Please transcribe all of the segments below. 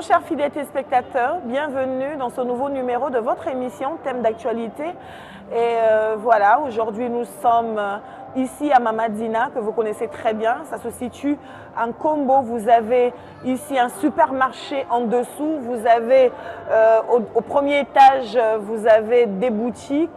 Bonjour chers fidèles téléspectateurs, bienvenue dans ce nouveau numéro de votre émission Thème d'actualité. Et voilà, aujourd'hui nous sommes ici à Mamadina, que vous connaissez très bien. Ça se situe en Kombo. Vous avez ici un supermarché en dessous. Vous avez au premier étage, vous avez des boutiques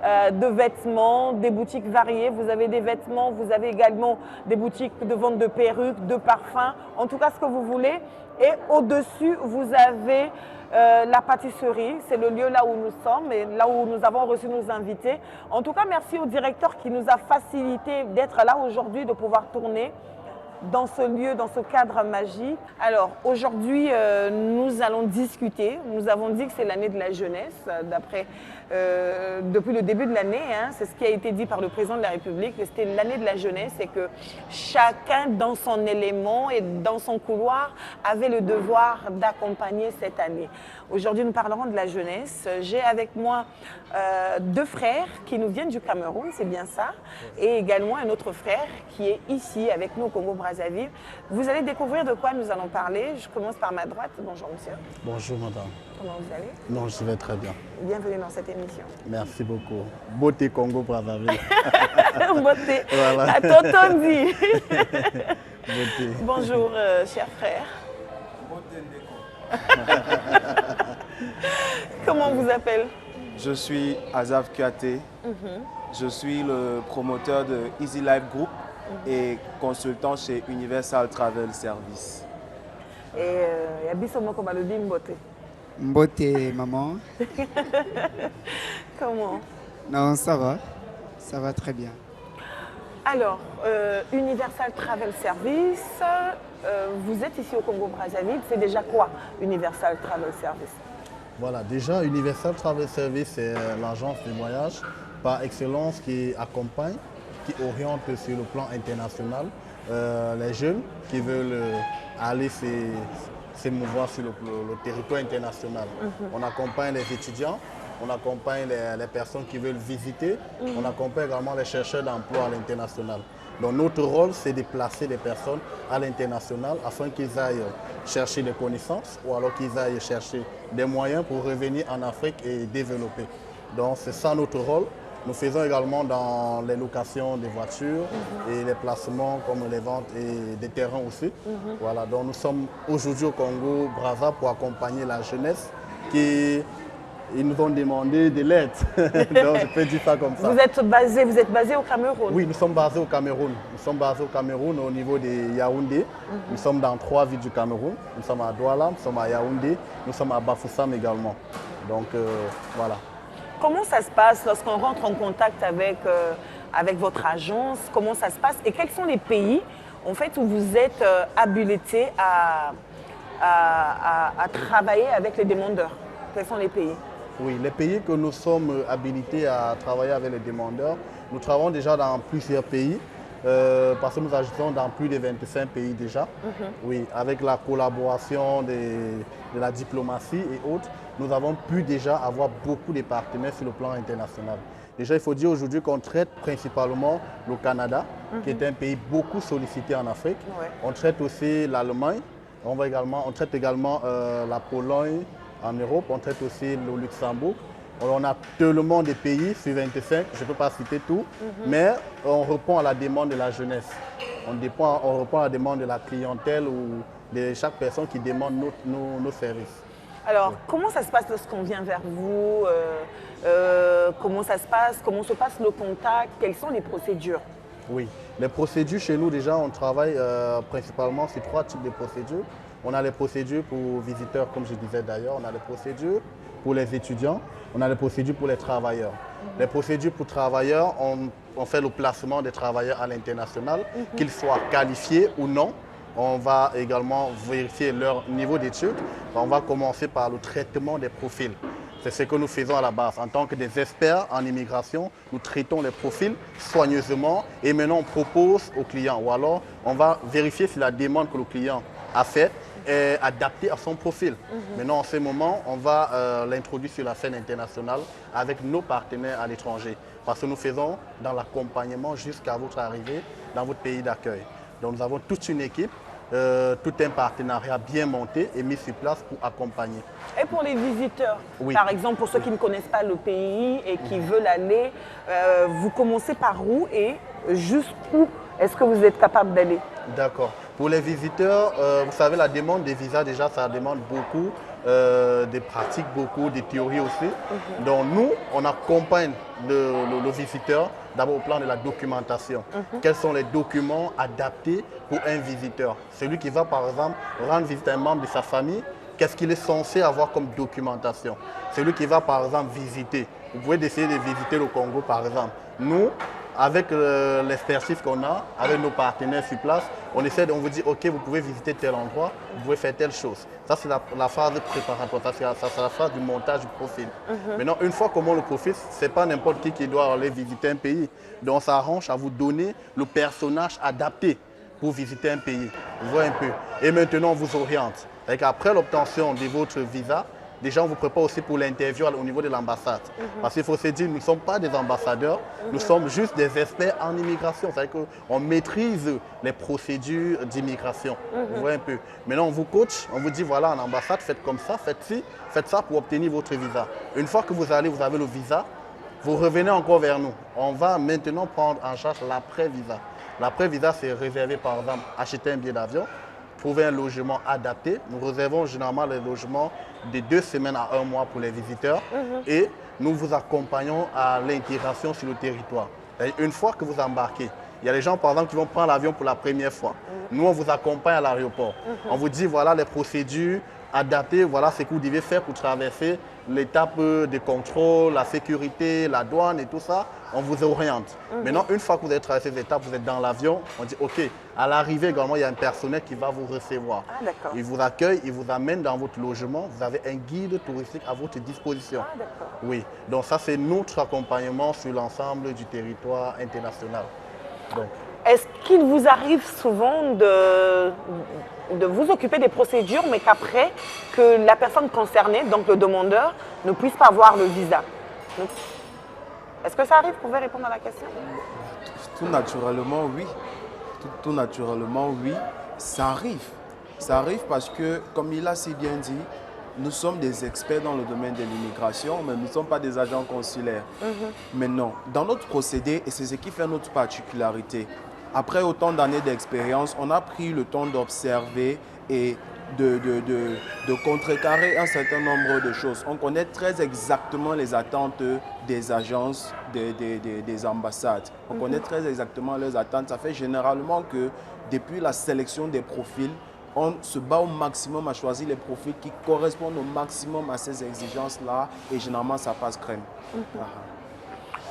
de vêtements, des boutiques variées. Vous avez des vêtements, vous avez également des boutiques de vente de perruques, de parfums, en tout cas ce que vous voulez. Et au-dessus, vous avez la pâtisserie. C'est le lieu là où nous sommes et là où nous avons reçu nos invités. En tout cas, merci au directeur qui nous a facilité d'être là aujourd'hui, de pouvoir tourner dans ce lieu, dans ce cadre magique. Alors aujourd'hui, nous allons discuter. Nous avons dit que c'est l'année de la jeunesse, depuis le début de l'année. Hein, c'est ce qui a été dit par le président de la République. C'était l'année de la jeunesse et que chacun dans son élément et dans son couloir avait le devoir d'accompagner cette année. Aujourd'hui, nous parlerons de la jeunesse. J'ai avec moi deux frères qui nous viennent du Cameroun, c'est bien ça, et également un autre frère qui est ici avec nous au Congo-Brazzaville. Vous allez découvrir de quoi nous allons parler. Je commence par ma droite. Bonjour monsieur. Bonjour madame. Comment vous allez? Non, je vais très bien. Bienvenue dans cette émission. Merci beaucoup. Beauté Congo-Brazzaville. Beauté. Voilà. À tonton dit. Beauté. Bonjour cher frère. Comment on vous appelle? Je suis Azaf Kiaté. Je suis le promoteur de Easy Life Group et consultant chez Universal Travel Service. Et Yabisomo Komalobi Mbote. Mbote, maman. Comment? Non, ça va très bien. Alors, Universal Travel Service, vous êtes ici au Congo-Brazzaville. C'est déjà quoi, Universal Travel Service? Voilà, déjà Universal Travel Service, c'est l'agence de voyage par excellence qui accompagne, qui oriente sur le plan international les jeunes qui veulent aller s'émouvoir sur le territoire international. On accompagne les étudiants, on accompagne les personnes qui veulent visiter, on accompagne également les chercheurs d'emploi à l'international. Donc notre rôle, c'est de placer les personnes à l'international afin qu'ils aillent chercher des connaissances ou alors qu'ils aillent chercher des moyens pour revenir en Afrique et développer. Donc c'est ça notre rôle. Nous faisons également dans les locations des voitures et les placements comme les ventes et des terrains aussi. Voilà, donc nous sommes aujourd'hui au Congo-Brazza pour accompagner la jeunesse qui... Ils nous ont demandé de l'aide, donc je peux dire ça comme ça. Vous êtes basé au Cameroun? Oui, nous sommes basés au Cameroun. Nous sommes basés au Cameroun au niveau de Yaoundé. Nous sommes dans 3 villes du Cameroun. Nous sommes à Douala, nous sommes à Yaoundé, nous sommes à Bafoussam également. Donc voilà. Comment ça se passe lorsqu'on rentre en contact avec votre agence? Comment ça se passe? Et quels sont les pays en fait, où vous êtes habilité à travailler avec les demandeurs? Quels sont les pays? Oui, les pays que nous sommes habilités à travailler avec les demandeurs, nous travaillons déjà dans plusieurs pays, parce que nous agissons dans plus de 25 pays déjà. Oui, avec la collaboration de la diplomatie et autres, nous avons pu déjà avoir beaucoup de partenaires sur le plan international. Déjà, il faut dire aujourd'hui qu'on traite principalement le Canada, qui est un pays beaucoup sollicité en Afrique. On traite aussi l'Allemagne, on traite également la Pologne, en Europe, on traite aussi le Luxembourg. On a tellement de pays sur 25, je ne peux pas citer tout, mais on répond à la demande de la jeunesse. On répond à la demande de la clientèle ou de chaque personne qui demande nos services. Alors, comment ça se passe lorsqu'on vient vers vous? Comment ça se passe? Comment se passe le contact? Quelles sont les procédures? Oui, les procédures chez nous, déjà, on travaille principalement sur 3 types de procédures. On a les procédures pour visiteurs, comme je disais d'ailleurs, on a les procédures pour les étudiants, on a les procédures pour les travailleurs. Les procédures pour travailleurs, on fait le placement des travailleurs à l'international, qu'ils soient qualifiés ou non. On va également vérifier leur niveau d'études. On va commencer par le traitement des profils. C'est ce que nous faisons à la base. En tant que des experts en immigration, nous traitons les profils soigneusement et maintenant on propose au client. Ou alors, on va vérifier si la demande que le client a faite est adaptée à son profil. Maintenant, en ce moment, on va l'introduire sur la scène internationale avec nos partenaires à l'étranger. Parce que nous faisons dans l'accompagnement jusqu'à votre arrivée dans votre pays d'accueil. Donc nous avons toute une équipe tout un partenariat bien monté et mis sur place pour accompagner. Et pour les visiteurs, Oui. par exemple, pour ceux qui ne connaissent pas le pays et qui veulent aller, vous commencez par où et jusqu'où est-ce que vous êtes capable d'aller? D'accord. Pour les visiteurs, vous savez, la demande des visas, déjà, ça demande beaucoup, des pratiques, beaucoup, des théories aussi. Donc, nous, on accompagne le visiteur d'abord au plan de la documentation. Quels sont les documents adaptés pour un visiteur? Celui qui va, par exemple, rendre visite à un membre de sa famille, qu'est-ce qu'il est censé avoir comme documentation? Celui qui va, par exemple, visiter. Vous pouvez essayer de visiter le Congo, par exemple. Nous, avec l'expertise qu'on a, avec nos partenaires sur place, on vous dit, OK, vous pouvez visiter tel endroit, vous pouvez faire telle chose. Ça, c'est la phase préparatoire, ça, c'est la phase du montage du profil. Maintenant, une fois qu'on monte le profil, ce n'est pas n'importe qui doit aller visiter un pays. Donc, on s'arrange à vous donner le personnage adapté pour visiter un pays. Vous voyez un peu. Et maintenant, on vous oriente. Après l'obtention de votre visa, déjà, on vous prépare aussi pour l'interview au niveau de l'ambassade. Parce qu'il faut se dire, nous ne sommes pas des ambassadeurs, nous sommes juste des experts en immigration. C'est-à-dire qu'on maîtrise les procédures d'immigration. Vous voyez un peu. Maintenant, on vous coach, on vous dit, voilà, en ambassade, faites comme ça, faites ci, faites ça pour obtenir votre visa. Une fois que vous allez, vous avez le visa, vous revenez encore vers nous. On va maintenant prendre en charge l'après-visa. L'après-visa, c'est réservé, par exemple, acheter un billet d'avion, trouver un logement adapté. Nous réservons généralement les logements de 2 semaines à 1 mois pour les visiteurs et nous vous accompagnons à l'intégration sur le territoire. Et une fois que vous embarquez, il y a des gens par exemple qui vont prendre l'avion pour la première fois. Nous, on vous accompagne à l'aéroport. On vous dit voilà les procédures adaptées, voilà ce que vous devez faire pour traverser l'étape de contrôle, la sécurité, la douane et tout ça. On vous oriente. Maintenant, une fois que vous avez traversé ces étapes, vous êtes dans l'avion, on dit OK, à l'arrivée également, il y a un personnel qui va vous recevoir. Ah, d'accord. Il vous accueille, il vous amène dans votre logement. Vous avez un guide touristique à votre disposition. Ah, d'accord. Oui, donc ça c'est notre accompagnement sur l'ensemble du territoire international. Donc, Est-ce qu'il vous arrive souvent de vous occuper des procédures, mais qu'après, que la personne concernée, donc le demandeur, ne puisse pas avoir le visa? Est-ce que ça arrive? Vous pouvez répondre à la question? Tout naturellement, oui. Tout naturellement, oui. Ça arrive. Ça arrive parce que, comme il a si bien dit, nous sommes des experts dans le domaine de l'immigration, mais nous ne sommes pas des agents consulaires. Mais non, dans notre procédé, et c'est ce qui fait notre particularité, après autant d'années d'expérience, on a pris le temps d'observer et de contrecarrer un certain nombre de choses. On connaît très exactement les attentes des agences, des ambassades. On connaît très exactement leurs attentes. Ça fait généralement que depuis la sélection des profils, on se bat au maximum à choisir les profils qui correspondent au maximum à ces exigences-là et généralement ça passe crème.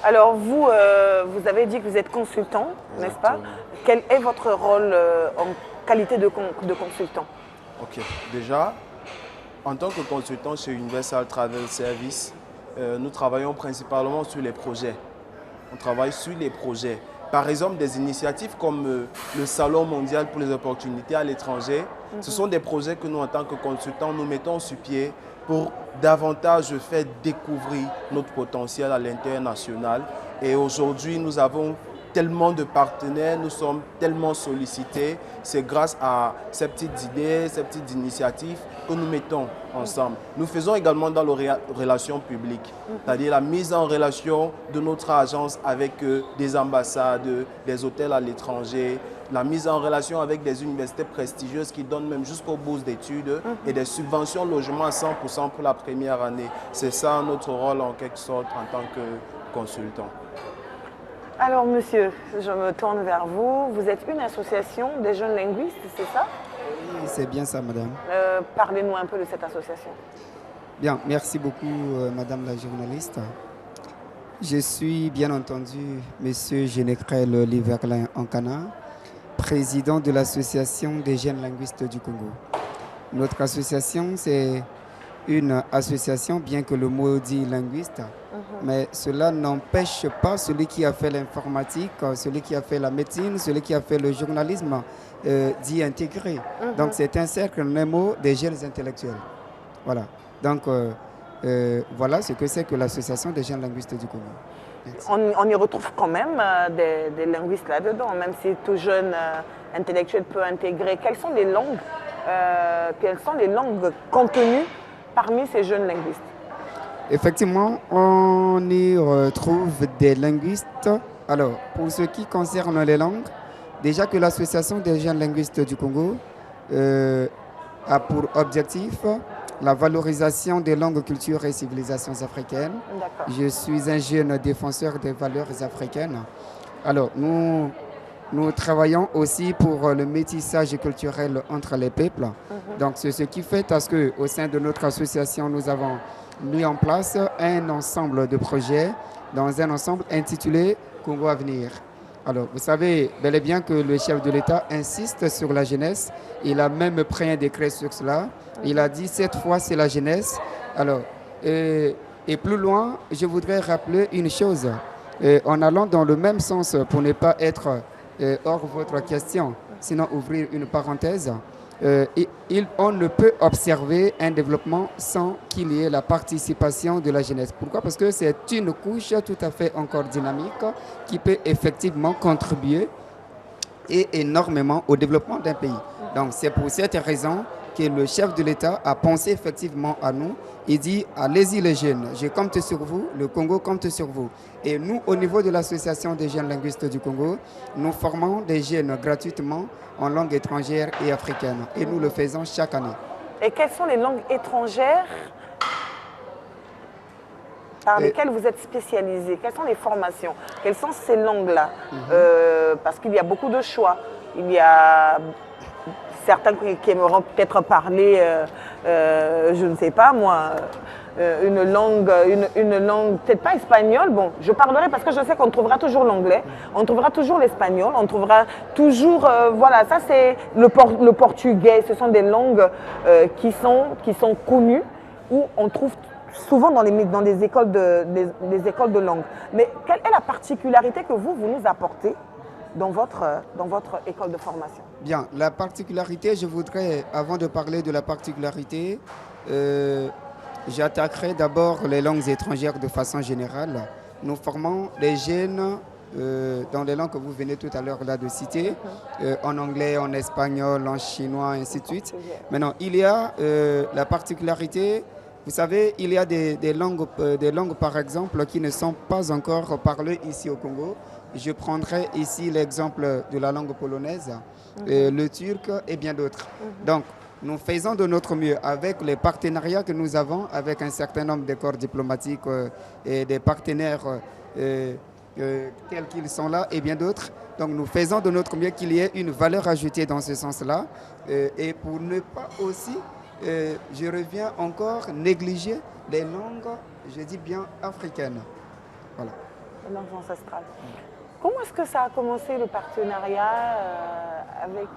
Alors vous, vous avez dit que vous êtes consultant, n'est-ce pas? Quel est votre rôle en qualité de consultant? Ok, déjà, en tant que consultant chez Universal Travel Service, nous travaillons principalement sur les projets. On travaille sur les projets. Par exemple, des initiatives comme le Salon mondial pour les opportunités à l'étranger, ce sont des projets que nous, en tant que consultants, nous mettons sur pied pour davantage faire découvrir notre potentiel à l'international. Et aujourd'hui, nous avons tellement de partenaires, nous sommes tellement sollicités. C'est grâce à ces petites idées, ces petites initiatives que nous mettons ensemble. Nous faisons également dans les relations publiques, c'est-à-dire la mise en relation de notre agence avec des ambassades, des hôtels à l'étranger, la mise en relation avec des universités prestigieuses qui donnent même jusqu'aux bourses d'études et des subventions logement à 100% pour la première année. C'est ça notre rôle en quelque sorte en tant que consultant. Alors monsieur, je me tourne vers vous. Vous êtes une association des jeunes linguistes, c'est ça? Oui, c'est bien ça, madame. Parlez-nous un peu de cette association. Bien, merci beaucoup, madame la journaliste. Je suis bien entendu monsieur Génécrel Liverlin Ankana, président de l'association des jeunes linguistes du Congo. Notre association, c'est une association, bien que le mot dit linguiste, mais cela n'empêche pas celui qui a fait l'informatique, celui qui a fait la médecine, celui qui a fait le journalisme d'y intégrer. Donc c'est un cercle NEMO des jeunes intellectuels. Voilà. Donc voilà ce que c'est que l'association des jeunes linguistes du Congo. On y retrouve quand même des linguistes là-dedans, même si tout jeune intellectuelle peut intégrer? Quelles sont les langues contenues parmi ces jeunes linguistes? Effectivement, on y retrouve des linguistes. Alors, pour ce qui concerne les langues, déjà que l'Association des jeunes linguistes du Congo a pour objectif la valorisation des langues, cultures et civilisations africaines. Je suis un jeune défenseur des valeurs africaines. Alors, nous travaillons aussi pour le métissage culturel entre les peuples. Donc, c'est ce qui fait parce qu'au sein de notre association, nous avons mis en place un ensemble de projets dans un ensemble intitulé Congo Avenir. Alors, vous savez bel et bien que le chef de l'État insiste sur la jeunesse. Il a même pris un décret sur cela. Il a dit cette fois c'est la jeunesse. Alors, et plus loin, je voudrais rappeler une chose. En allant dans le même sens pour ne pas être hors votre question, sinon ouvrir une parenthèse, on ne peut observer un développement sans qu'il y ait la participation de la jeunesse. Pourquoi? Parce que c'est une couche tout à fait encore dynamique qui peut effectivement contribuer et énormément au développement d'un pays. Donc c'est pour cette raison que le chef de l'État a pensé effectivement à nous. Il dit, allez-y les jeunes, je compte sur vous, le Congo compte sur vous. Et nous, au niveau de l'Association des jeunes linguistes du Congo, nous formons des jeunes gratuitement en langue étrangère et africaine. Et nous le faisons chaque année. Et quelles sont les langues étrangères par lesquelles vous êtes spécialisé? Quelles sont les formations? Quelles sont ces langues-là? Parce qu'il y a beaucoup de choix. Il y a certains qui aimeront peut-être parler, je ne sais pas moi, une langue peut-être pas espagnole. Bon, je parlerai parce que je sais qu'on trouvera toujours l'anglais, on trouvera toujours l'espagnol, on trouvera toujours, voilà, ça c'est le portugais. Ce sont des langues qui sont connues, où on trouve souvent dans des écoles de langue. Mais quelle est la particularité que vous nous apportez dans votre école de formation? Bien, la particularité, je voudrais, avant de parler de la particularité, j'attaquerai d'abord les langues étrangères de façon générale. Nous formons les jeunes dans les langues que vous venez tout à l'heure là de citer, en anglais, en espagnol, en chinois, ainsi de suite. Maintenant, il y a la particularité, vous savez, il y a des langues par exemple qui ne sont pas encore parlées ici au Congo. Je prendrai ici l'exemple de la langue polonaise, le turc et bien d'autres. Donc, nous faisons de notre mieux avec les partenariats que nous avons avec un certain nombre de corps diplomatiques et des partenaires tels qu'ils sont là et bien d'autres. Donc, nous faisons de notre mieux qu'il y ait une valeur ajoutée dans ce sens-là. Et pour ne pas aussi, je reviens encore, négliger les langues, je dis bien africaines. Voilà. Les langues ancestrales. Comment est-ce que ça a commencé le partenariat avec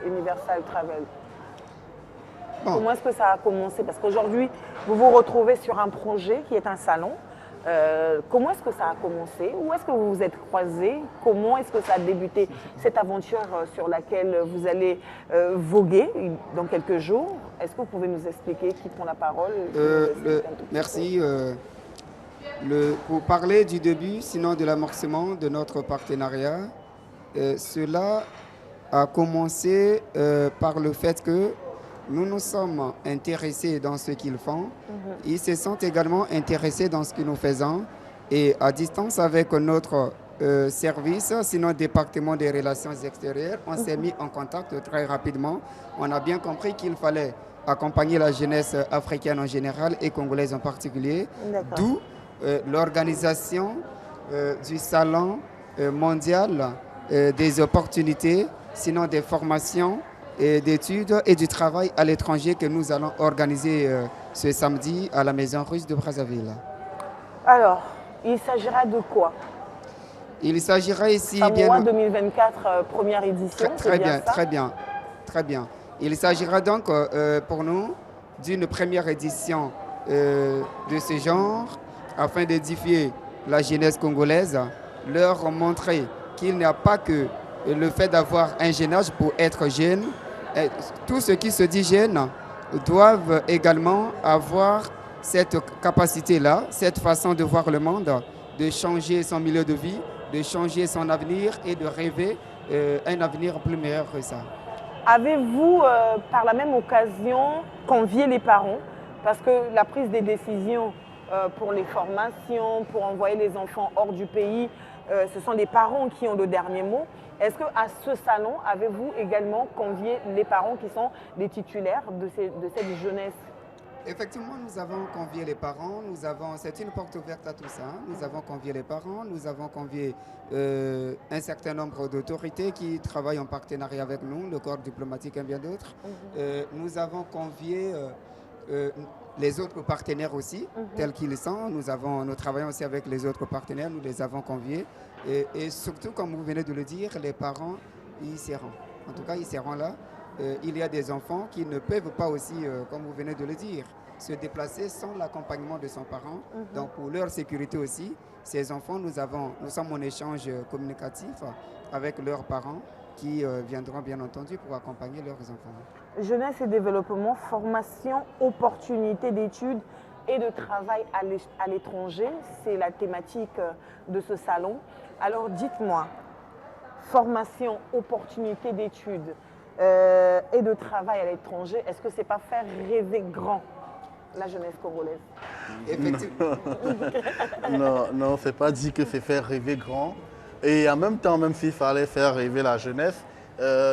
Universal Travel? Bon. Comment est-ce que ça a commencé? Parce qu'aujourd'hui, vous vous retrouvez sur un projet qui est un salon. Comment est-ce que ça a commencé? Où est-ce que vous vous êtes croisés? Comment est-ce que ça a débuté, cette aventure sur laquelle vous allez voguer dans quelques jours? Est-ce que vous pouvez nous expliquer qui prend la parole? Merci. Pour parler du début, sinon de l'amorcement de notre partenariat, cela a commencé par le fait que nous nous sommes intéressés dans ce qu'ils font. Ils se sont également intéressés dans ce que nous faisons. Et à distance avec notre service, sinon département des relations extérieures, on s'est mis en contact très rapidement. On a bien compris qu'il fallait accompagner la jeunesse africaine en général et congolaise en particulier. D'où l'organisation du salon mondial des opportunités, sinon des formations, d'études et du travail à l'étranger que nous allons organiser ce samedi à la Maison Russe de Brazzaville. Alors, il s'agira de quoi? Il s'agira ici... Samoa 2024, première édition. Très bien, très bien, très bien. Il s'agira donc pour nous d'une première édition de ce genre, afin d'édifier la jeunesse congolaise, leur montrer qu'il n'y a pas que le fait d'avoir un jeune âge pour être jeune. Tous ceux qui se disent jeunes doivent également avoir cette capacité-là, cette façon de voir le monde, de changer son milieu de vie, de changer son avenir et de rêver un avenir plus meilleur que ça. Avez-vous, par la même occasion, convié les parents? Parce que la prise des décisions pour les formations, pour envoyer les enfants hors du pays, ce sont les parents qui ont le dernier mot. Est-ce qu'à ce salon, avez-vous également convié les parents qui sont les titulaires de cette jeunesse? Effectivement, nous avons convié les parents, c'est une porte ouverte à tout ça. Nous avons convié les parents, nous avons convié un certain nombre d'autorités qui travaillent en partenariat avec nous, le corps diplomatique et bien d'autres. Nous avons convié les autres partenaires aussi, tels qu'ils sont. Nous travaillons aussi avec les autres partenaires, nous les avons conviés. Et surtout, comme vous venez de le dire, les parents, ils seront. En tout cas, ils seront là. Il y a des enfants qui ne peuvent pas aussi, comme vous venez de le dire, se déplacer sans l'accompagnement de son parent. Donc pour leur sécurité aussi, ces enfants, nous sommes en échange communicatif avec leurs parents qui viendront bien entendu pour accompagner leurs enfants. Jeunesse et développement, formation, opportunités d'études et de travail à l'étranger, c'est la thématique de ce salon. Alors dites-moi, formation, opportunités d'études et de travail à l'étranger, est-ce que c'est pas faire rêver grand la jeunesse congolaise? Effectivement. Non, c'est pas dit que c'est faire rêver grand. Et en même temps, même s'il fallait faire rêver la jeunesse,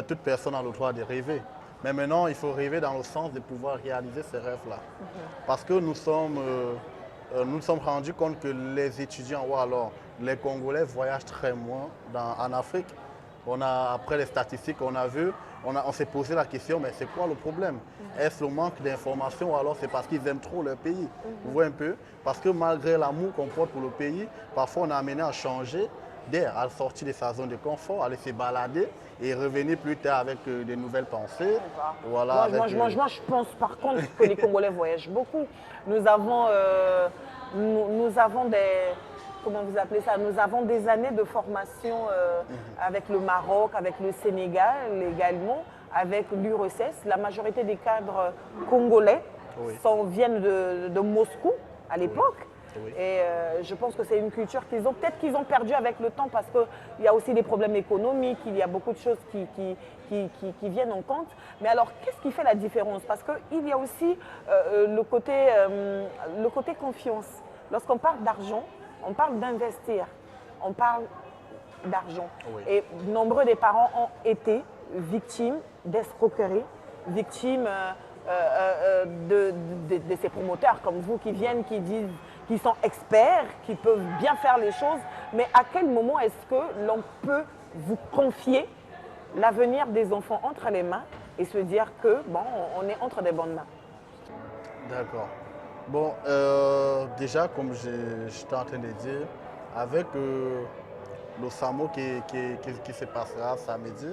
toute personne a le droit de rêver. Mais maintenant, il faut rêver dans le sens de pouvoir réaliser ces rêves-là. Parce que nous nous sommes rendus compte que les étudiants, ou alors les Congolais voyagent très moins en Afrique. Après les statistiques qu'on a vues, on s'est posé la question, mais c'est quoi le problème? Est-ce le manque d'informations ou alors c'est parce qu'ils aiment trop leur pays? Vous voyez un peu? Parce que malgré l'amour qu'on porte pour le pays, parfois on est amené à changer d'air, à sortir de sa zone de confort, aller se balader et revenir plus tard avec de nouvelles pensées. Voilà, moi, je pense par contre que les Congolais voyagent beaucoup. Nous avons des... Comment vous appelez ça? Nous avons des années de formation avec le Maroc, avec le Sénégal également, avec l'URSS. La majorité des cadres congolais viennent de Moscou à l'époque. Oui. Et je pense que c'est une culture qu'ils ont, peut-être qu'ils ont perdu avec le temps parce qu'il y a aussi des problèmes économiques, il y a beaucoup de choses qui viennent en compte. Mais alors, qu'est-ce qui fait la différence? Parce qu'il y a aussi le côté confiance. Lorsqu'on parle d'argent, on parle d'investir, on parle d'argent. Oui. Et nombreux des parents ont été victimes d'escroqueries, victimes de ces promoteurs comme vous qui viennent, qui disent qu'ils sont experts, qui peuvent bien faire les choses. Mais à quel moment est-ce que l'on peut vous confier l'avenir des enfants entre les mains et se dire que, bon, on est entre des bonnes mains? D'accord. Bon, déjà, comme j'étais en train de dire, avec le SAMO qui se passera samedi,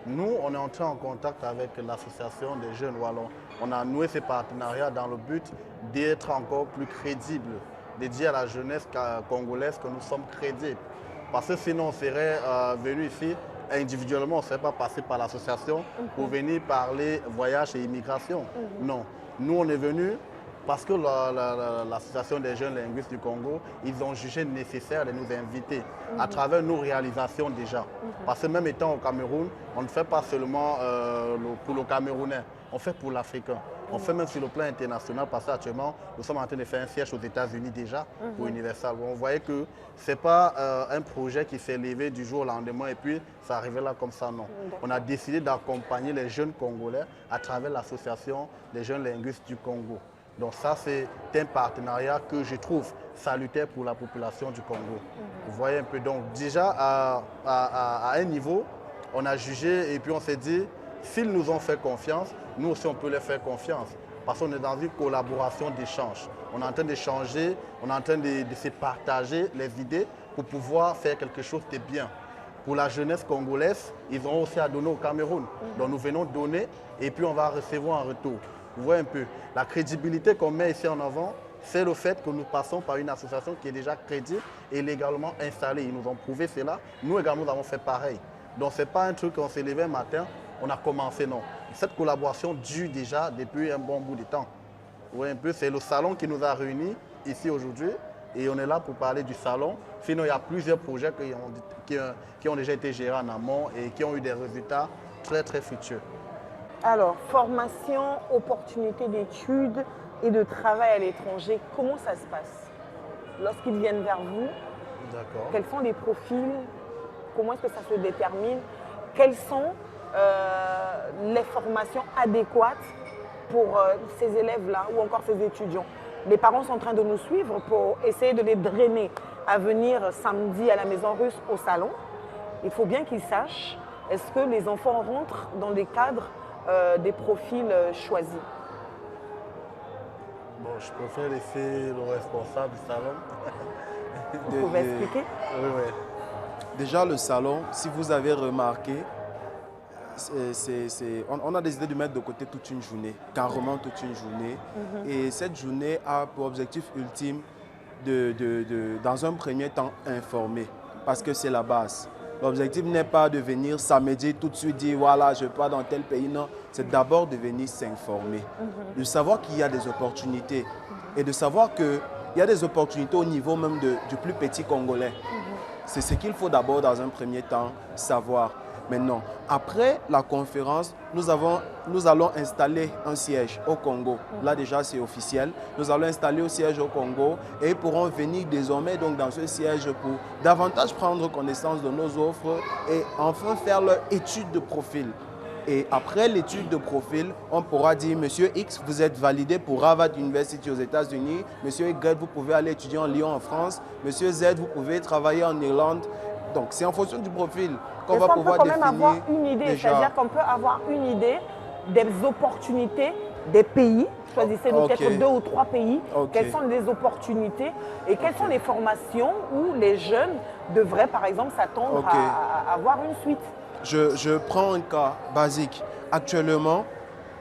nous, on est entré en contact avec l'association des jeunes Wallons. On a noué ces partenariats dans le but d'être encore plus crédibles, de dire à la jeunesse congolaise que nous sommes crédibles. Parce que sinon, on serait venu ici individuellement, on ne serait pas passé par l'association pour venir parler voyage et immigration. Non, nous, on est venus parce que l'association des jeunes linguistes du Congo, ils ont jugé nécessaire de nous inviter à travers nos réalisations déjà. Parce que même étant au Cameroun, on ne fait pas seulement pour le Camerounais, on fait pour l'Africain. On fait même sur le plan international parce qu'actuellement, nous sommes en train de faire un siège aux États-Unis déjà pour Universal. On voyait que ce n'est pas un projet qui s'est levé du jour au lendemain et puis ça arrivait là comme ça, non. On a décidé d'accompagner les jeunes Congolais à travers l'association des jeunes linguistes du Congo. Donc ça, c'est un partenariat que je trouve salutaire pour la population du Congo. Vous voyez un peu. Donc déjà, à un niveau, on a jugé et puis on s'est dit, s'ils nous ont fait confiance, nous aussi on peut leur faire confiance. Parce qu'on est dans une collaboration d'échange. On est en train d'échanger, on est en train de se partager les idées pour pouvoir faire quelque chose de bien. Pour la jeunesse congolaise, ils auront aussi à donner au Cameroun. Donc nous venons donner et puis on va recevoir en retour. Vous voyez un peu, la crédibilité qu'on met ici en avant, c'est le fait que nous passons par une association qui est déjà crédible et légalement installée. Ils nous ont prouvé cela. Nous également, nous avons fait pareil. Donc ce n'est pas un truc qu'on s'est levé un matin, on a commencé, non. Cette collaboration dure déjà depuis un bon bout de temps. Vous voyez un peu, c'est le salon qui nous a réunis ici aujourd'hui. et on est là pour parler du salon. Sinon, il y a plusieurs projets qui ont déjà été gérés en amont et qui ont eu des résultats très, très futurs. Alors, formation, opportunité d'études et de travail à l'étranger, comment ça se passe? Lorsqu'ils viennent vers vous, quels sont les profils? Comment est-ce que ça se détermine? Quelles sont les formations adéquates pour ces élèves-là ou encore ces étudiants? Les parents sont en train de nous suivre pour essayer de les drainer à venir samedi à la Maison Russe au salon. Il faut bien qu'ils sachent, est-ce que les enfants rentrent dans les cadres des profils choisis? Bon, je préfère laisser le responsable du salon. Vous pouvez expliquer? Oui. Déjà, le salon, si vous avez remarqué, on a décidé de mettre de côté toute une journée, carrément toute une journée. Et cette journée a pour objectif ultime dans un premier temps, informer, parce que c'est la base. L'objectif n'est pas de venir samedi tout de suite dire voilà, je pars dans tel pays. Non, c'est d'abord de venir s'informer, de savoir qu'il y a des opportunités et de savoir qu'il y a des opportunités au niveau même du plus petit Congolais. C'est ce qu'il faut d'abord dans un premier temps savoir. Maintenant, après la conférence, nous allons installer un siège au Congo. Là déjà c'est officiel. Nous allons installer un siège au Congo et ils pourront venir désormais donc dans ce siège pour davantage prendre connaissance de nos offres et enfin faire leur étude de profil. Et après l'étude de profil, on pourra dire, Monsieur X, vous êtes validé pour Harvard University aux États-Unis. Monsieur Y, vous pouvez aller étudier en Lyon en France. Monsieur Z, vous pouvez travailler en Irlande. Donc c'est en fonction du profil qu'on va pouvoir définir. On peut quand même avoir une idée, c'est-à-dire qu'on peut avoir une idée des opportunités des pays. Choisissez-nous peut-être 2 ou 3 pays. Quelles sont les opportunités et quelles sont les formations où les jeunes devraient par exemple s'attendre à avoir une suite? Je prends un cas basique. Actuellement,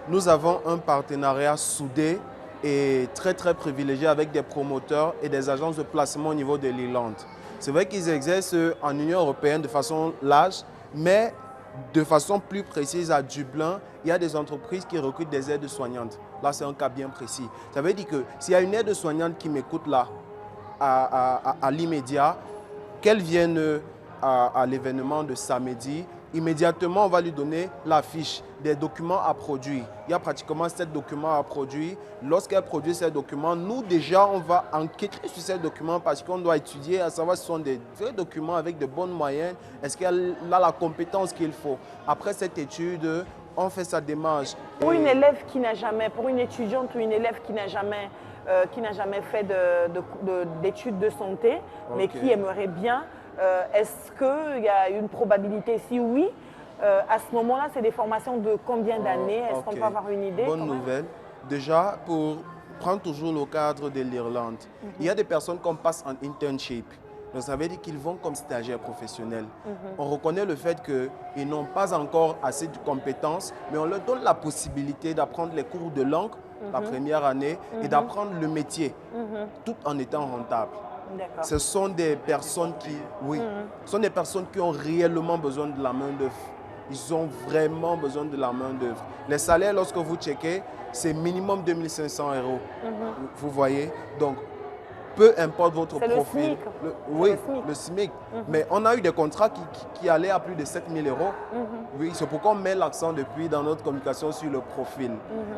nous avons un partenariat soudé et très très privilégié avec des promoteurs et des agences de placement au niveau de l'Irlande. C'est vrai qu'ils exercent en Union européenne de façon large, mais de façon plus précise à Dublin, il y a des entreprises qui recrutent des aides-soignantes. Là, c'est un cas bien précis. Ça veut dire que s'il y a une aide-soignante qui m'écoute là, à l'immédiat, qu'elle vienne à l'événement de samedi, immédiatement, on va lui donner la fiche des documents à produire. Il y a pratiquement 7 documents à produire. Lorsqu'elle produit ces documents, nous déjà, on va enquêter sur ces documents parce qu'on doit étudier à savoir si ce sont des vrais documents avec de bonnes moyennes. Est-ce qu'elle a la compétence qu'il faut? Après cette étude, on fait sa démarche. Pour une élève qui n'a jamais, pour une étudiante ou une élève qui n'a jamais fait d'études de santé, mais qui aimerait bien, est-ce qu'il y a une probabilité? Si oui, à ce moment-là, c'est des formations de combien d'années? Est-ce qu'on peut avoir une idée? Bonne nouvelle. Déjà, pour prendre toujours le cadre de l'Irlande, il y a des personnes qu'on passe en internship. Donc, ça veut dire qu'ils vont comme stagiaires professionnels. On reconnaît le fait qu'ils n'ont pas encore assez de compétences, mais on leur donne la possibilité d'apprendre les cours de langue la première année et d'apprendre le métier, tout en étant rentable. Ce sont des personnes qui ont réellement besoin de la main-d'œuvre. Ils ont vraiment besoin de la main-d'œuvre. Les salaires, lorsque vous checkez, c'est minimum 2500 €. Vous voyez? Donc, peu importe votre profil. Le SMIC. Mais on a eu des contrats qui allaient à plus de 7000 €. Oui, c'est pourquoi on met l'accent depuis dans notre communication sur le profil.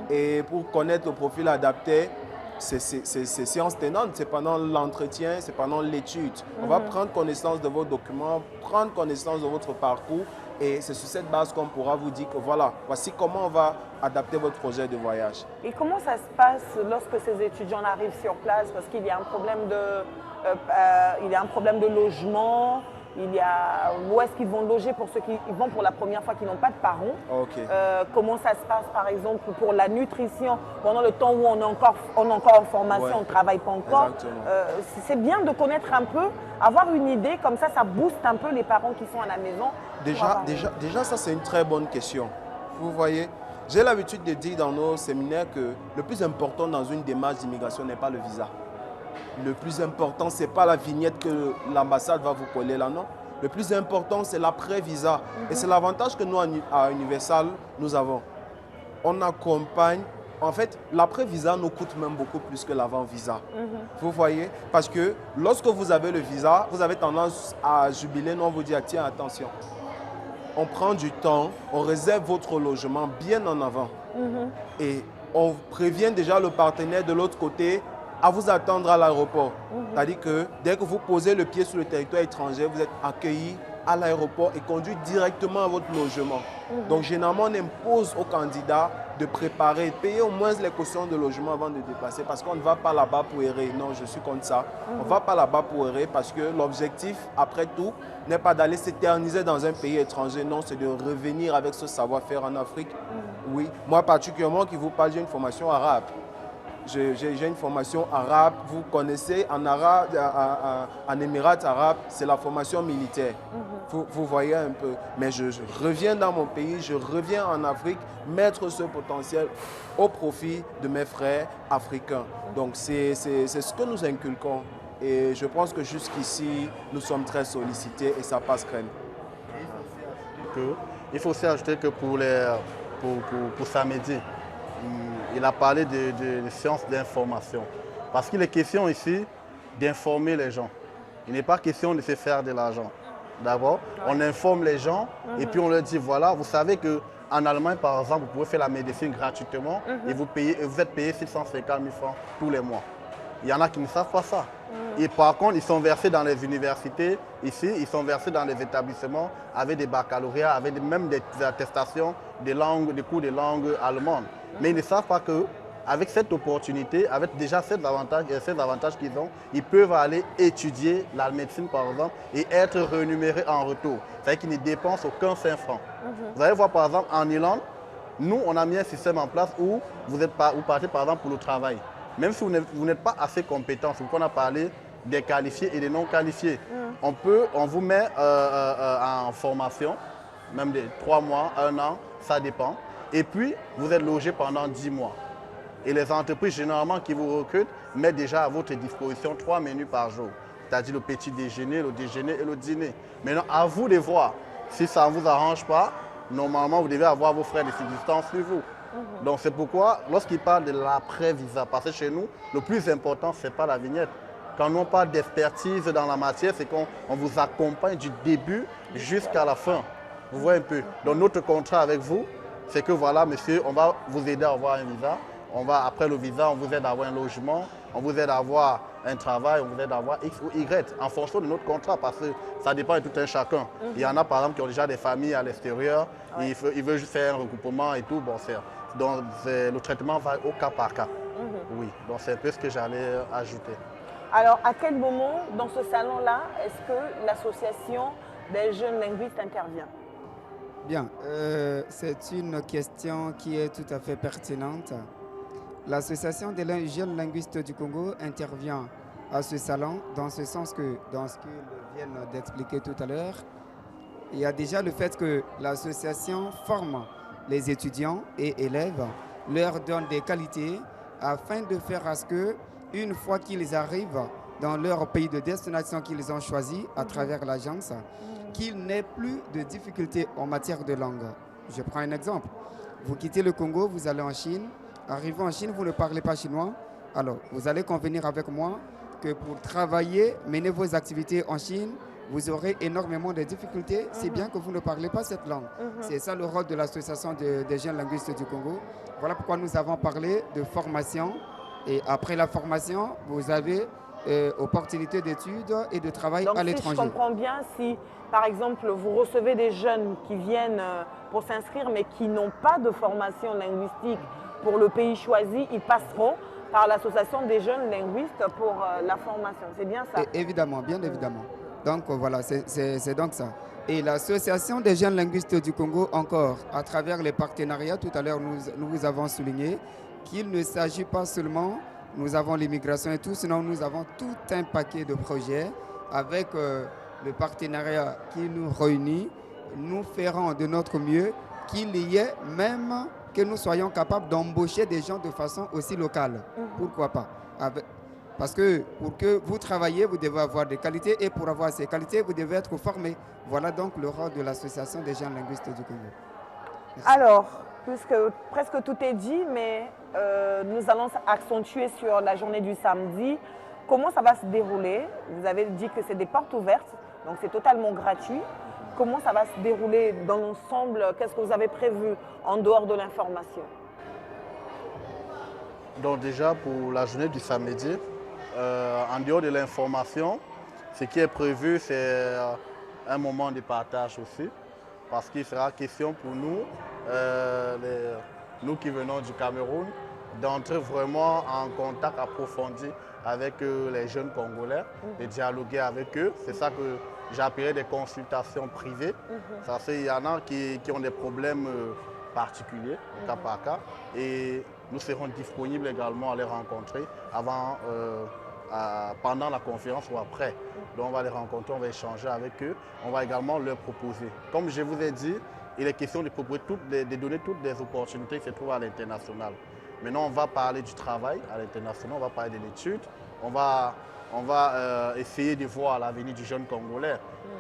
Et pour connaître le profil adapté, c'est séance tenante, c'est pendant l'entretien, c'est pendant l'étude. On va prendre connaissance de vos documents, prendre connaissance de votre parcours et c'est sur cette base qu'on pourra vous dire que voilà, voici comment on va adapter votre projet de voyage. Et comment ça se passe lorsque ces étudiants arrivent sur place? Parce qu'il y a un problème de logement. Où est-ce qu'ils vont loger pour ceux qui vont pour la première fois, qui n'ont pas de parents? Comment ça se passe par exemple pour la nutrition pendant le temps où on est encore en formation, on ne travaille pas encore? C'est bien de connaître un peu, avoir une idée, comme ça booste un peu les parents qui sont à la maison. Déjà ça c'est une très bonne question. Vous voyez, j'ai l'habitude de dire dans nos séminaires que le plus important dans une démarche d'immigration n'est pas le visa. Le plus important, ce n'est pas la vignette que l'ambassade va vous coller là, non. Le plus important, c'est l'après-visa. Et c'est l'avantage que nous, à Universal, nous avons. On accompagne En fait, l'après-visa nous coûte même beaucoup plus que l'avant-visa. Vous voyez? Parce que lorsque vous avez le visa, vous avez tendance à jubiler, non, on vous dit, ah, tiens, attention. On prend du temps, on réserve votre logement bien en avant. Et on prévient déjà le partenaire de l'autre côté à vous attendre à l'aéroport. C'est-à-dire que dès que vous posez le pied sur le territoire étranger, vous êtes accueilli à l'aéroport et conduit directement à votre logement. Donc, généralement, on impose aux candidats de préparer, de payer au moins les cautions de logement avant de déplacer parce qu'on ne va pas là-bas pour errer. Non, je suis contre ça. On ne va pas là-bas pour errer parce que l'objectif, après tout, n'est pas d'aller s'éterniser dans un pays étranger. Non, c'est de revenir avec ce savoir-faire en Afrique. Oui, moi particulièrement qui vous parle, j'ai une formation arabe. J'ai une formation arabe. Vous connaissez, en arabe, en Émirats arabes, c'est la formation militaire. Vous voyez un peu. Mais je reviens dans mon pays, je reviens en Afrique, mettre ce potentiel au profit de mes frères africains. Donc c'est ce que nous inculquons. Et je pense que jusqu'ici, nous sommes très sollicités et ça passe crème. Il faut aussi ajouter que pour samedi, il a parlé de sciences d'information. Parce qu'il est question ici d'informer les gens. Il n'est pas question de se faire de l'argent. D'abord, on informe les gens et puis on leur dit, voilà, vous savez qu'en Allemagne, par exemple, vous pouvez faire la médecine gratuitement et vous êtes payé 650 000 francs tous les mois. Il y en a qui ne savent pas ça. Et par contre, ils sont versés dans les universités, ici, ils sont versés dans les établissements avec des baccalauréats, avec même des attestations des cours de langue allemande. Mais ils ne savent pas qu'avec cette opportunité, avec déjà ces avantages qu'ils ont, ils peuvent aller étudier la médecine, par exemple, et être rémunérés en retour. C'est-à-dire qu'ils ne dépensent aucun 5 francs. Vous allez voir, par exemple, en Irlande, nous, on a mis un système en place où vous partez, par exemple, pour le travail. Même si vous n'êtes pas assez compétent, c'est pourquoi on a parlé des qualifiés et des non qualifiés. On vous met en formation, même de 3 mois, 1 an, ça dépend. Et puis, vous êtes logé pendant 10 mois. Et les entreprises, généralement, qui vous recrutent, mettent déjà à votre disposition 3 menus par jour. C'est-à-dire le petit déjeuner, le déjeuner et le dîner. Maintenant, à vous de voir. Si ça ne vous arrange pas, normalement, vous devez avoir vos frais de subsistance sur vous. Donc, c'est pourquoi, lorsqu'ils parlent de l'après-visa, parce que chez nous, le plus important, ce n'est pas la vignette. Quand on parle d'expertise dans la matière, c'est qu'on vous accompagne du début jusqu'à la fin. Vous voyez un peu. Donc, notre contrat avec vous, c'est que voilà, monsieur, on va vous aider à avoir un visa. Après le visa, on vous aide à avoir un logement, on vous aide à avoir un travail, on vous aide à avoir X ou Y en fonction de notre contrat parce que ça dépend de tout un chacun. Il y en a par exemple qui ont déjà des familles à l'extérieur, ils veulent juste faire un regroupement et tout. Donc le traitement va au cas par cas. Oui, donc c'est un peu ce que j'allais ajouter. Alors, à quel moment dans ce salon-là est-ce que l'association des jeunes linguistes intervient? Bien, c'est une question qui est tout à fait pertinente. L'association des jeunes linguistes du Congo intervient à ce salon dans ce sens que, dans ce qu'ils viennent d'expliquer tout à l'heure, il y a déjà le fait que l'association forme les étudiants et élèves, leur donne des qualités afin de faire à ce que, une fois qu'ils arrivent dans leur pays de destination qu'ils ont choisi à travers l'agence, qu'ils n'aient plus de difficultés en matière de langue. Je prends un exemple. Vous quittez le Congo, vous allez en Chine. Arrivé en Chine, vous ne parlez pas chinois. Alors, vous allez convenir avec moi que pour travailler, mener vos activités en Chine, vous aurez énormément de difficultés, si bien que vous ne parlez pas cette langue. C'est ça le rôle de l'association des jeunes linguistes du Congo. Voilà pourquoi nous avons parlé de formation. Et après la formation, vous avez opportunité d'études et de travail à l'étranger. Donc, si je comprends bien, si par exemple vous recevez des jeunes qui viennent pour s'inscrire mais qui n'ont pas de formation linguistique pour le pays choisi, ils passeront par l'association des jeunes linguistes pour la formation. C'est bien ça? Et évidemment, bien évidemment. Donc voilà, c'est donc ça. Et l'association des jeunes linguistes du Congo, encore, à travers les partenariats, tout à l'heure nous vous avons souligné qu'il ne s'agit pas seulement, nous avons l'immigration et tout, sinon nous avons tout un paquet de projets avec le partenariat qui nous réunit. Nous ferons de notre mieux qu'il y ait même que nous soyons capables d'embaucher des gens de façon aussi locale. Pourquoi pas? Parce que pour que vous travaillez, vous devez avoir des qualités et pour avoir ces qualités, vous devez être formé. Voilà donc le rôle de l'association des jeunes linguistes du Congo. Alors, puisque presque tout est dit, mais nous allons accentuer sur la journée du samedi. Comment ça va se dérouler? Vous avez dit que c'est des portes ouvertes, donc c'est totalement gratuit. Comment ça va se dérouler dans l'ensemble? Qu'est-ce que vous avez prévu en dehors de l'information? Donc déjà pour la journée du samedi, en dehors de l'information, ce qui est prévu, c'est un moment de partage aussi, parce qu'il sera question pour nous, nous qui venons du Cameroun, d'entrer vraiment en contact approfondi avec les jeunes Congolais, de dialoguer avec eux. C'est ça que j'appellerais des consultations privées. Ça fait, il y en a qui ont des problèmes particuliers, cas par cas, et nous serons disponibles également à les rencontrer avant, pendant la conférence ou après. Donc on va les rencontrer, on va échanger avec eux, on va également leur proposer. Comme je vous ai dit, il est question de proposer de donner toutes les opportunités qui se trouvent à l'international. Maintenant, on va parler du travail à l'international, on va parler de l'étude, on va essayer de voir l'avenir du jeune Congolais.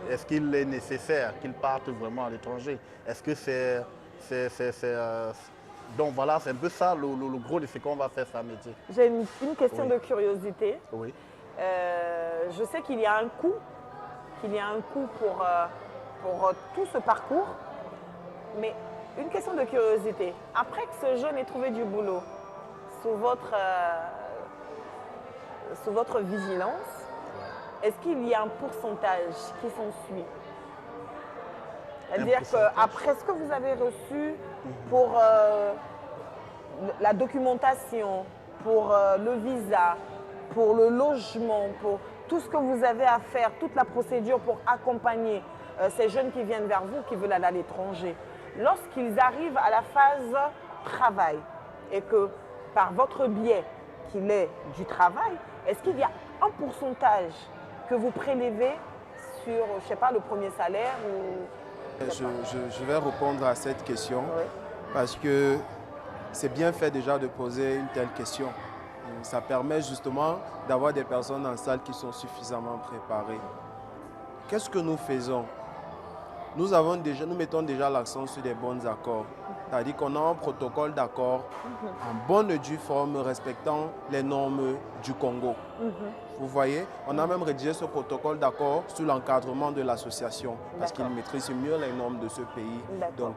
Est-ce qu'il est nécessaire qu'il parte vraiment à l'étranger? Est-ce que donc voilà, c'est un peu ça le gros de ce qu'on va faire samedi. J'ai une question de curiosité. Oui. Je sais qu'il y a un coût, pour tout ce parcours, mais une question de curiosité. Après que ce jeune ait trouvé du boulot, sous votre vigilance, est-ce qu'il y a un pourcentage qui s'ensuit? C'est-à-dire qu'après ce que vous avez reçu pour la documentation, pour le visa, pour le logement, pour tout ce que vous avez à faire, toute la procédure pour accompagner ces jeunes qui viennent vers vous, qui veulent aller à l'étranger, lorsqu'ils arrivent à la phase travail et que par votre biais qu'il est du travail, est-ce qu'il y a un pourcentage que vous prélevez sur, je ne sais pas, le premier salaire ou... Je vais répondre à cette question parce que c'est bien fait déjà de poser une telle question. Ça permet justement d'avoir des personnes en salle qui sont suffisamment préparées. Qu'est-ce que nous faisons? Nous mettons déjà l'accent sur des bons accords. C'est-à-dire qu'on a un protocole d'accord en bonne et due forme respectant les normes du Congo. Vous voyez, on a même rédigé ce protocole d'accord sous l'encadrement de l'association parce qu'il maîtrise mieux les normes de ce pays. Donc,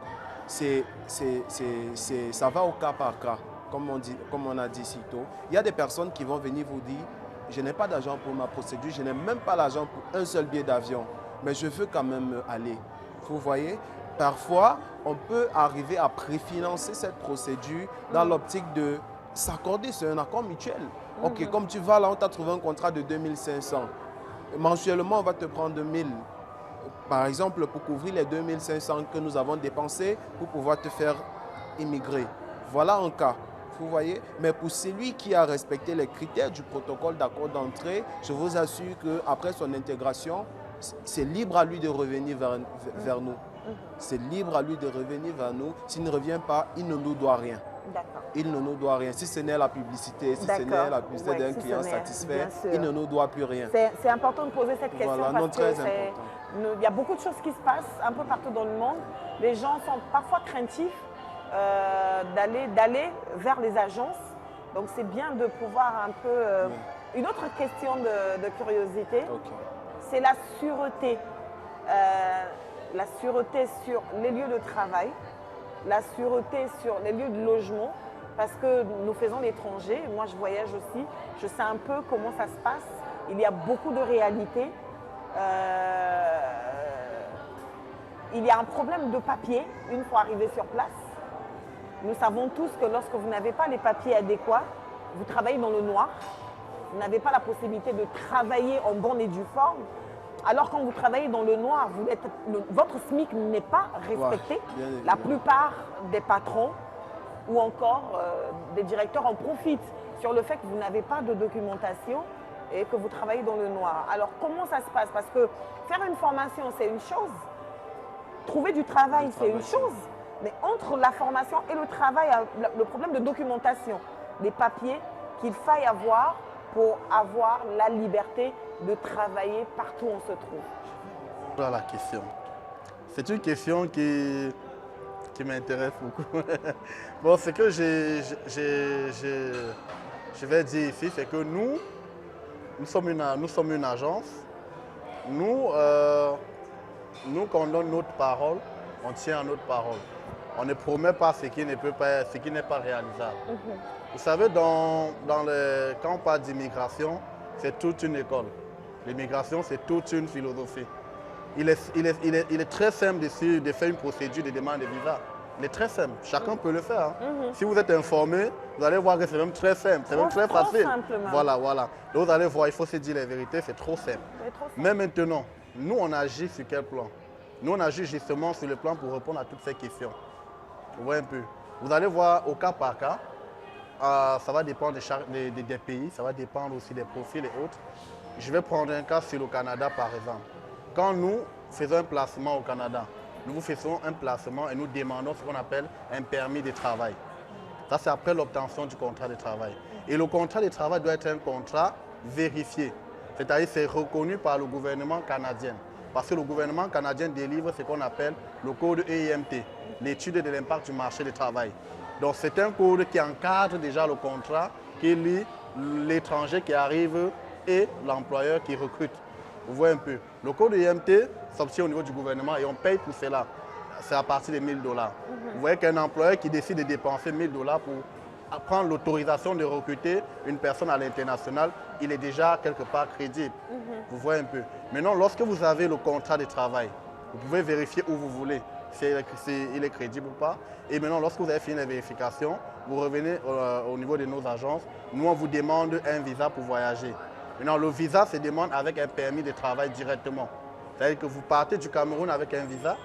ça va au cas par cas, comme on a dit si tôt. Il y a des personnes qui vont venir vous dire, je n'ai pas d'argent pour ma procédure, je n'ai même pas l'argent pour un seul billet d'avion, mais je veux quand même aller. Vous voyez, parfois, on peut arriver à préfinancer cette procédure dans l'optique de s'accorder sur un accord mutuel. Ok, comme tu vas là, on t'a trouvé un contrat de 2500. Mensuellement, on va te prendre 2000. Par exemple, pour couvrir les 2500 que nous avons dépensés pour pouvoir te faire immigrer. Voilà un cas. Vous voyez, mais pour celui qui a respecté les critères du protocole d'accord d'entrée, je vous assure qu'après son intégration, c'est libre à lui de revenir vers nous. C'est libre à lui de revenir vers nous. S'il ne revient pas, il ne nous doit rien. Il ne nous doit rien. Si ce n'est la publicité, si ce n'est la publicité d'un client satisfait, il ne nous doit plus rien. C'est important de poser cette question parce qu'il y a beaucoup de choses qui se passent un peu partout dans le monde. Les gens sont parfois craintifs d'aller vers les agences. Donc c'est bien de pouvoir un peu... Une autre question de curiosité, c'est la sûreté. La sûreté sur les lieux de travail, la sûreté sur les lieux de logement, parce que nous faisons l'étranger, moi je voyage aussi, je sais un peu comment ça se passe, il y a beaucoup de réalités. Il y a un problème de papier une fois arrivé sur place. Nous savons tous que lorsque vous n'avez pas les papiers adéquats, vous travaillez dans le noir, vous n'avez pas la possibilité de travailler en bonne et due forme. Alors quand vous travaillez dans le noir, votre SMIC n'est pas respecté. La plupart des patrons ou encore des directeurs en profitent sur le fait que vous n'avez pas de documentation et que vous travaillez dans le noir. Alors comment ça se passe? Parce que faire une formation, c'est une chose. Trouver du travail, c'est une chose. Mais entre la formation et le travail, le problème de documentation, des papiers qu'il faille avoir pour avoir la liberté de travailler partout où on se trouve. Voilà la question. C'est une question qui qui m'intéresse beaucoup. Bon, ce que je vais dire ici, c'est que nous sommes une agence. Nous, quand on donne notre parole, on tient à notre parole. On ne promet pas ce qui n'est pas réalisable. Vous savez, quand on parle d'immigration, c'est toute une école. L'immigration, c'est toute une philosophie. Il est très simple de faire une procédure de demande de visa. Il est très simple. Chacun peut le faire. Si vous êtes informé, vous allez voir que c'est même très simple. C'est même très facile. Simplement. Voilà. Donc vous allez voir, il faut se dire la vérité, c'est trop simple. Mais maintenant, nous, on agit sur quel plan? Nous, on agit justement sur le plan pour répondre à toutes ces questions. Vous voyez un peu. Vous allez voir au cas par cas. Ça va dépendre des pays, ça va dépendre aussi des profils et autres. Je vais prendre un cas sur le Canada, par exemple. Quand nous faisons un placement au Canada, nous vous faisons un placement et nous demandons ce qu'on appelle un permis de travail. Ça, c'est après l'obtention du contrat de travail. Et le contrat de travail doit être un contrat vérifié. C'est-à-dire c'est reconnu par le gouvernement canadien. Parce que le gouvernement canadien délivre ce qu'on appelle le code EIMT, l'étude de l'impact du marché du travail. Donc c'est un code qui encadre déjà le contrat, qui lie l'étranger qui arrive et l'employeur qui recrute. Vous voyez un peu. Le code EIMT s'obtient au niveau du gouvernement et on paye pour cela. C'est à partir de 1000 $. Vous voyez qu'un employeur qui décide de dépenser 1000 $ pour prendre l'autorisation de recruter une personne à l'international, il est déjà quelque part crédible. Vous voyez un peu. Maintenant, lorsque vous avez le contrat de travail, vous pouvez vérifier où vous voulez si il est crédible ou pas. Et maintenant, lorsque vous avez fini la vérification, vous revenez au niveau de nos agences. Nous, on vous demande un visa pour voyager. Maintenant, le visa se demande avec un permis de travail directement. C'est-à-dire que vous partez du Cameroun avec un visa,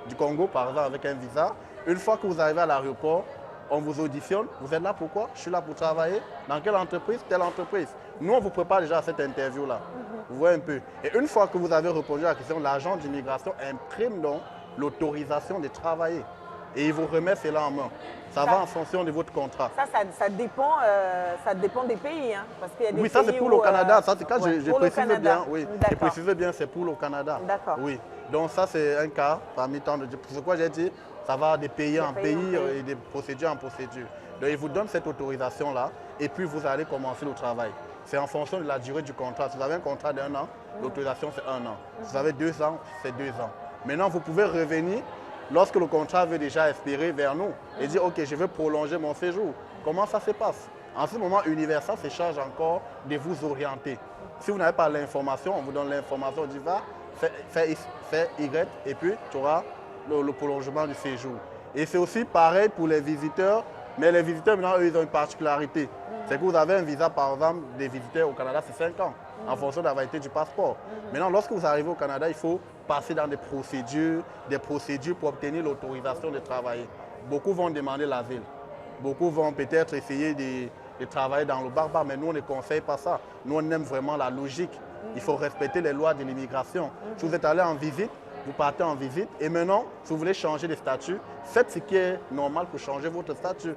du Congo par exemple avec un visa. Une fois que vous arrivez à l'aéroport, on vous auditionne. Vous êtes là pourquoi? Je suis là pour travailler. Dans quelle entreprise? Telle entreprise. Nous, on vous prépare déjà à cette interview-là. Vous voyez un peu. Et une fois que vous avez répondu à la question, l'agent d'immigration imprime donc l'autorisation de travailler. Et il vous remet cela en main. Ça va en fonction de votre contrat. Ça dépend des pays. Hein, parce qu'il y a des oui, ça c'est pour le Canada. Ça, c'est quand je précise bien. Oui, je précise bien, c'est pour le Canada. D'accord. Oui. Donc ça, c'est un cas parmi tant de... C'est quoi j'ai dit? Ça va de pays en pays et de procédure en procédure. Donc il vous donne cette autorisation-là et puis vous allez commencer le travail. C'est en fonction de la durée du contrat. Si vous avez un contrat d'1 an, l'autorisation c'est 1 an. Si vous avez 2 ans, c'est 2 ans. Maintenant, vous pouvez revenir lorsque le contrat veut déjà expirer vers nous et dire « Ok, je veux prolonger mon séjour ». Comment ça se passe? En ce moment, Universal se charge encore de vous orienter. Si vous n'avez pas l'information, on vous donne l'information, on dit « Va, fais Y et puis tu auras le prolongement du séjour ». Et c'est aussi pareil pour les visiteurs, mais les visiteurs, maintenant, eux, ils ont une particularité. C'est que vous avez un visa, par exemple, des visiteurs au Canada, c'est 5 ans, en fonction de la validité du passeport. Maintenant, lorsque vous arrivez au Canada, il faut passer dans des procédures pour obtenir l'autorisation de travailler. Beaucoup vont demander l'asile. Beaucoup vont peut-être essayer de travailler dans le barbare, mais nous, on ne conseille pas ça. Nous, on aime vraiment la logique. Il faut respecter les lois de l'immigration. Si vous êtes allé en visite, vous partez en visite et maintenant, si vous voulez changer de statut, faites ce qui est normal pour changer votre statut.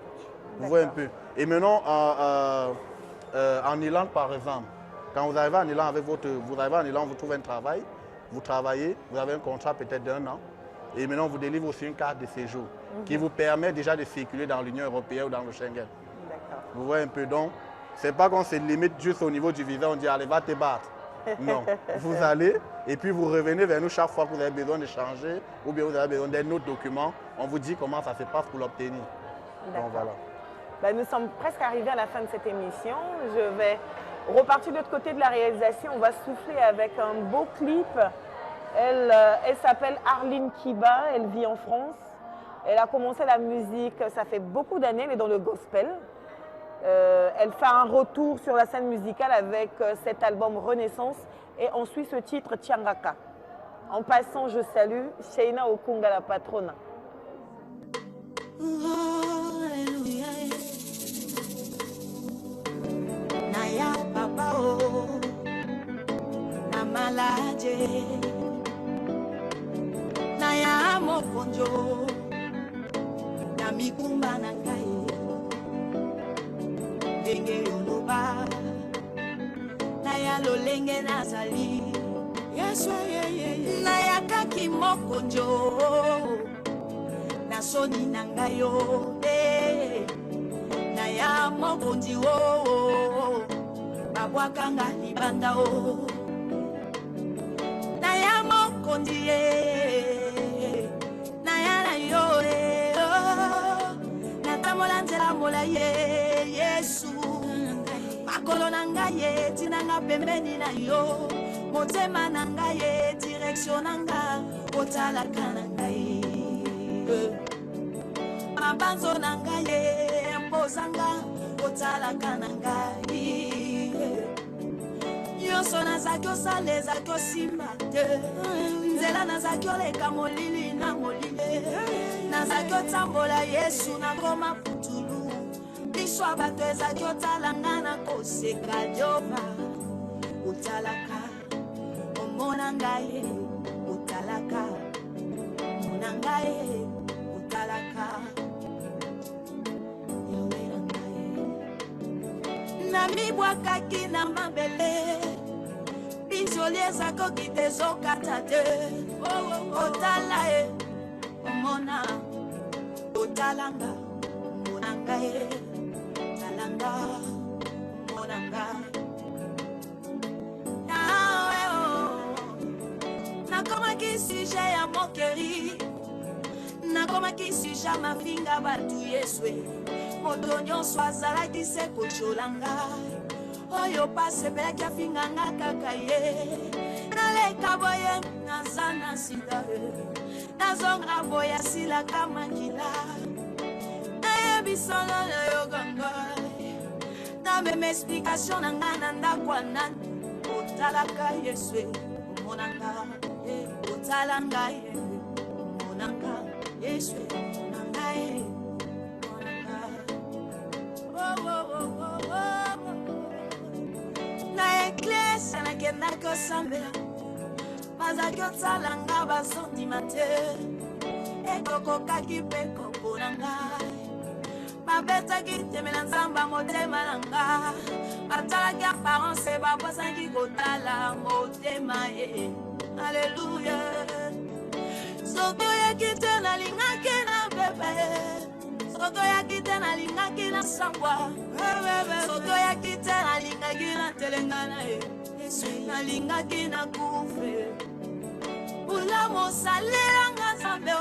Vous voyez un peu. Et maintenant, en Irlande, par exemple, quand vous arrivez en Irlande, vous trouvez un travail, vous travaillez, vous avez un contrat peut-être d'1 an, et maintenant, on vous délivre aussi une carte de séjour qui vous permet déjà de circuler dans l'Union européenne ou dans le Schengen. Vous voyez un peu. Donc, ce n'est pas qu'on se limite juste au niveau du visa, on dit allez, va te battre. Non, vous allez et puis vous revenez vers nous chaque fois que vous avez besoin de changer ou bien vous avez besoin d'un autre document. On vous dit comment ça se passe pour l'obtenir. Donc voilà. Ben, nous sommes presque arrivés à la fin de cette émission. Je vais repartir de l'autre côté de la réalisation. On va souffler avec un beau clip. Elle s'appelle Arline Kiba, elle vit en France. Elle a commencé la musique, ça fait beaucoup d'années, elle est dans le gospel. Elle fait un retour sur la scène musicale avec cet album Renaissance et ensuite ce titre Tiangaka. En passant, je salue Sheina Okunga, la patronne. Naya papa o namalaje Naya mokonjo Namikumba nangai Denge yoloba Naya lolenge nazali Yes, Naya kaki mokonjo Na soni na ngai yo naya mokonzi babwakanga libanda naya mokonzi naya na yo natambola nzela molayi Yesu makolo na ngai tinanga pembeni na yo motema na ngai direction na nga otalaka na ngai mabanzo na ngai mpozanga otalaka na ngai nyonso nazaki osala ezaki osimba te nzela nazaki oleka molili na molili nazaki otambola Yesu nakoma putulu biso bato ezaki otalanga na koseka Jehova otalaka omona ngai otalaka omona ngai otalaka yawe na ngai namibwakaki na mabele binzoli ezakoki te ezokata te otala omona otalanga omona ngai otalanga omona ngai nakomaki sujet ya mokeri nakomaki sujet mafinga batu Yesu moto nyonso azalaki se kocholanga oyo pasepelaki afinganga kaka ye naleka boye naza na sida nazonga boye asilaka makila nayebisana na yo ganga namema explikation na nga na ndako anani otalaka Yesu omonanga otalanga omonanga Yesu omonanga na eklesi nakendaki osambela bazalaki otalanga basantima te ekokokaki mpe kombo na ngai babetaki temela nzamba motema na nga batalaki apparence babosaki kotala motema ye alleluya soki oyaki te nalingaki na bebe soki oyaki te nalingaki na sambwa soki oyaki te nalingaki na telengana ye nalingaki na kufe bulamu osalelanga nzambe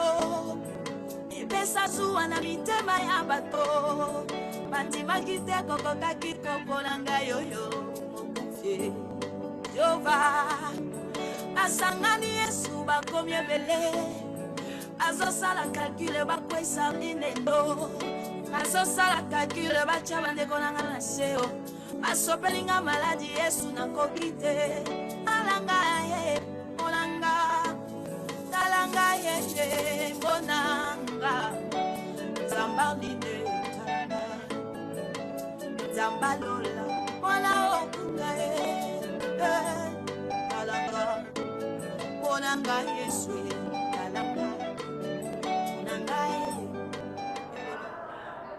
ipesa zuwa na mitema ya bato bandimaki te kokokaki kombola ngai oyo mokufi Jehova basangani Yesu bakomi ebele bazosala kalkule bakwesa minendo bazosala kalkule batya bandeko nanga na seo basopelinga maladi Yesu nakoki te alanga ye olanga talanga ye bonanga zambaline zambalola mola okunga talanga bonanga Yesu talanga bonanga.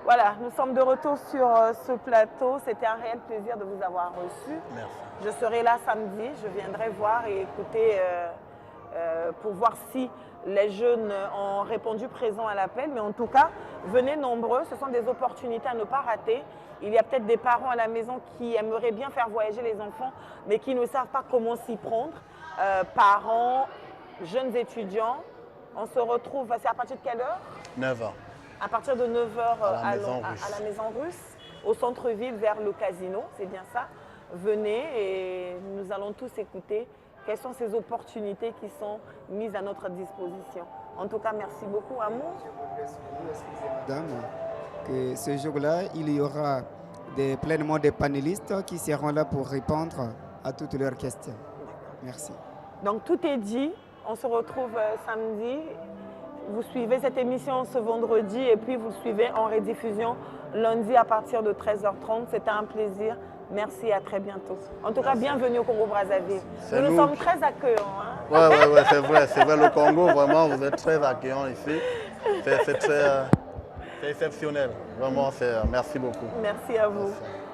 Voilà, nous sommes de retour sur ce plateau. C'était un réel plaisir de vous avoir reçu. Merci. Je serai là samedi, je viendrai voir et écouter pour voir si les jeunes ont répondu présent à l'appel. Mais en tout cas, venez nombreux, ce sont des opportunités à ne pas rater. Il y a peut-être des parents à la maison qui aimeraient bien faire voyager les enfants, mais qui ne savent pas comment s'y prendre. Parents, jeunes étudiants, on se retrouve, c'est à partir de quelle heure? 9h. À partir de 9h à la Maison Russe, au centre-ville vers le casino, c'est bien ça. Venez et nous allons tous écouter quelles sont ces opportunités qui sont mises à notre disposition. En tout cas, merci beaucoup, Amour. Madame, que ce jour-là, il y aura pleinement des panélistes qui seront là pour répondre à toutes leurs questions. Merci. Donc tout est dit. On se retrouve samedi. Vous suivez cette émission ce vendredi et puis vous suivez en rediffusion lundi à partir de 13h30. C'était un plaisir. Merci et à très bientôt. En tout cas, bienvenue au Congo-Brazzaville. Nous sommes très accueillants. Hein? Ouais, c'est vrai. Le Congo, vraiment, vous êtes très accueillants ici. C'est exceptionnel. Vraiment, merci beaucoup. Merci à vous. Merci.